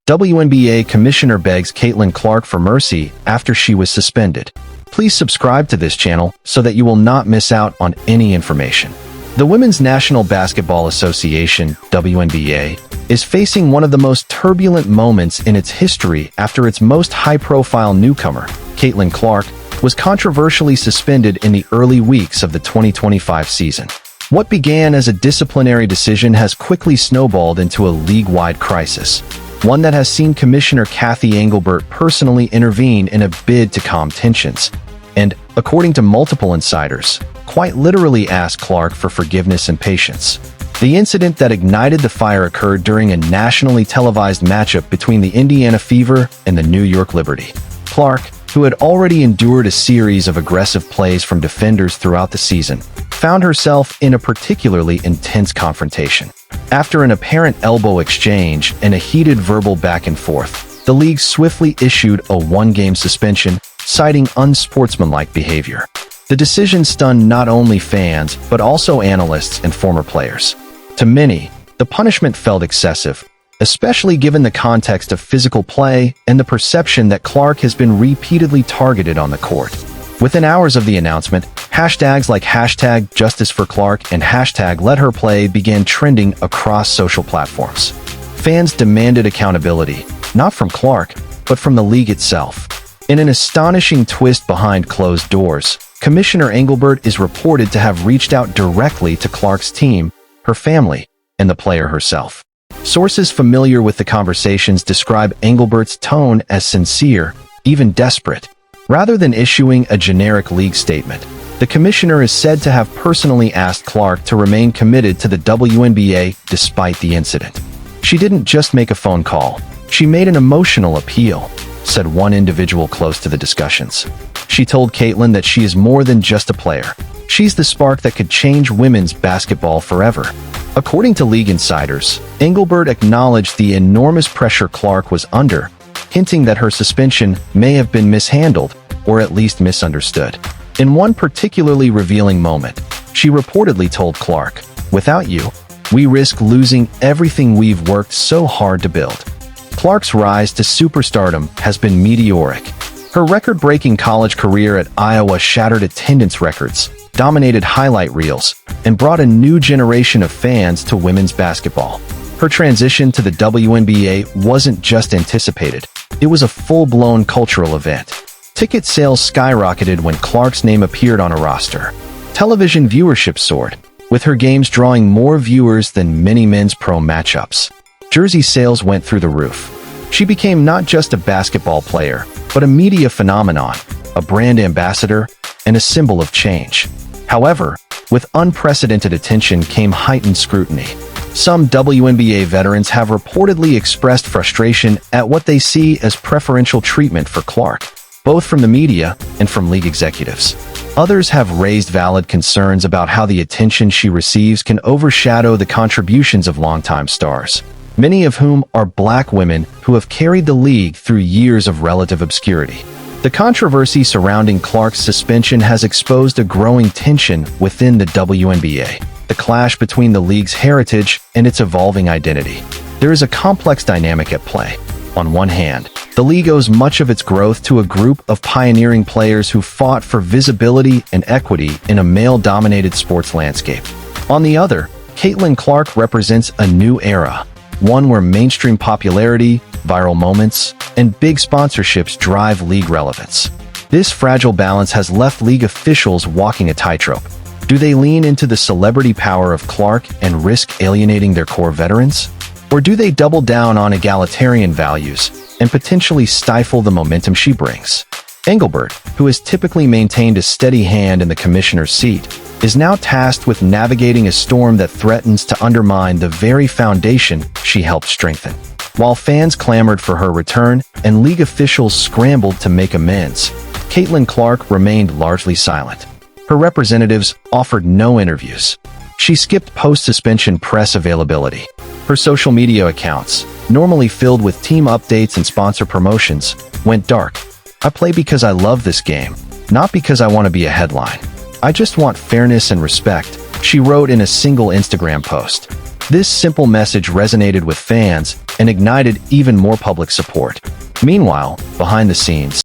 WNBA Commissioner begs Caitlin Clark for mercy after she was suspended. Please subscribe to this channel so that you will not miss out on any information. The Women's National Basketball Association, WNBA, is facing one of the most turbulent moments in its history after its most high-profile newcomer, Caitlin Clark, was controversially suspended in the early weeks of the 2025 season. What began as a disciplinary decision has quickly snowballed into a league-wide crisis, one that has seen Commissioner Cathy Engelbert personally intervene in a bid to calm tensions, and, according to multiple insiders, quite literally ask Clark for forgiveness and patience. The incident that ignited the fire occurred during a nationally televised matchup between the Indiana Fever and the New York Liberty. Clark, who had already endured a series of aggressive plays from defenders throughout the season, found herself in a particularly intense confrontation. After an apparent elbow exchange and a heated verbal back and forth, the league swiftly issued a one-game suspension, citing unsportsmanlike behavior. The decision stunned not only fans, but also analysts and former players. To many, the punishment felt excessive, especially given the context of physical play and the perception that Clark has been repeatedly targeted on the court. Within hours of the announcement, hashtags like #JusticeForClark and #LetHerPlay began trending across social platforms. Fans demanded accountability, not from Clark, but from the league itself. In an astonishing twist behind closed doors, Commissioner Engelbert is reported to have reached out directly to Clark's team, her family, and the player herself. Sources familiar with the conversations describe Engelbert's tone as sincere, even desperate. Rather than issuing a generic league statement, the commissioner is said to have personally asked Clark to remain committed to the WNBA despite the incident. "She didn't just make a phone call, she made an emotional appeal," said one individual close to the discussions. "She told Caitlin that she is more than just a player. She's the spark that could change women's basketball forever." According to league insiders, Engelbert acknowledged the enormous pressure Clark was under, hinting that her suspension may have been mishandled or at least misunderstood. In one particularly revealing moment, she reportedly told Clark, "Without you, we risk losing everything we've worked so hard to build." Clark's rise to superstardom has been meteoric. Her record-breaking college career at Iowa shattered attendance records, dominated highlight reels, and brought a new generation of fans to women's basketball. Her transition to the WNBA wasn't just anticipated, it was a full-blown cultural event. Ticket sales skyrocketed when Clark's name appeared on a roster. Television viewership soared, with her games drawing more viewers than many men's pro matchups. Jersey sales went through the roof. She became not just a basketball player, but a media phenomenon, a brand ambassador, and a symbol of change. However, with unprecedented attention came heightened scrutiny. Some WNBA veterans have reportedly expressed frustration at what they see as preferential treatment for Clark, both from the media and from league executives. Others have raised valid concerns about how the attention she receives can overshadow the contributions of longtime stars, many of whom are black women who have carried the league through years of relative obscurity. The controversy surrounding Clark's suspension has exposed a growing tension within the WNBA, the clash between the league's heritage and its evolving identity. There is a complex dynamic at play. On one hand, the league owes much of its growth to a group of pioneering players who fought for visibility and equity in a male-dominated sports landscape. On the other, Caitlin Clark represents a new era, one where mainstream popularity, viral moments, and big sponsorships drive league relevance. This fragile balance has left league officials walking a tightrope. Do they lean into the celebrity power of Clark and risk alienating their core veterans? Or do they double down on egalitarian values and potentially stifle the momentum she brings? Engelbert, who has typically maintained a steady hand in the commissioner's seat, is now tasked with navigating a storm that threatens to undermine the very foundation she helped strengthen. While fans clamored for her return and league officials scrambled to make amends, Caitlin Clark remained largely silent. Her representatives offered no interviews. She skipped post-suspension press availability. Her social media accounts, normally filled with team updates and sponsor promotions, went dark. "I play because I love this game," Not because I want to be a headline. I just want fairness and respect, she wrote in a single Instagram post. This simple message resonated with fans and ignited even more public support. Meanwhile, behind the scenes,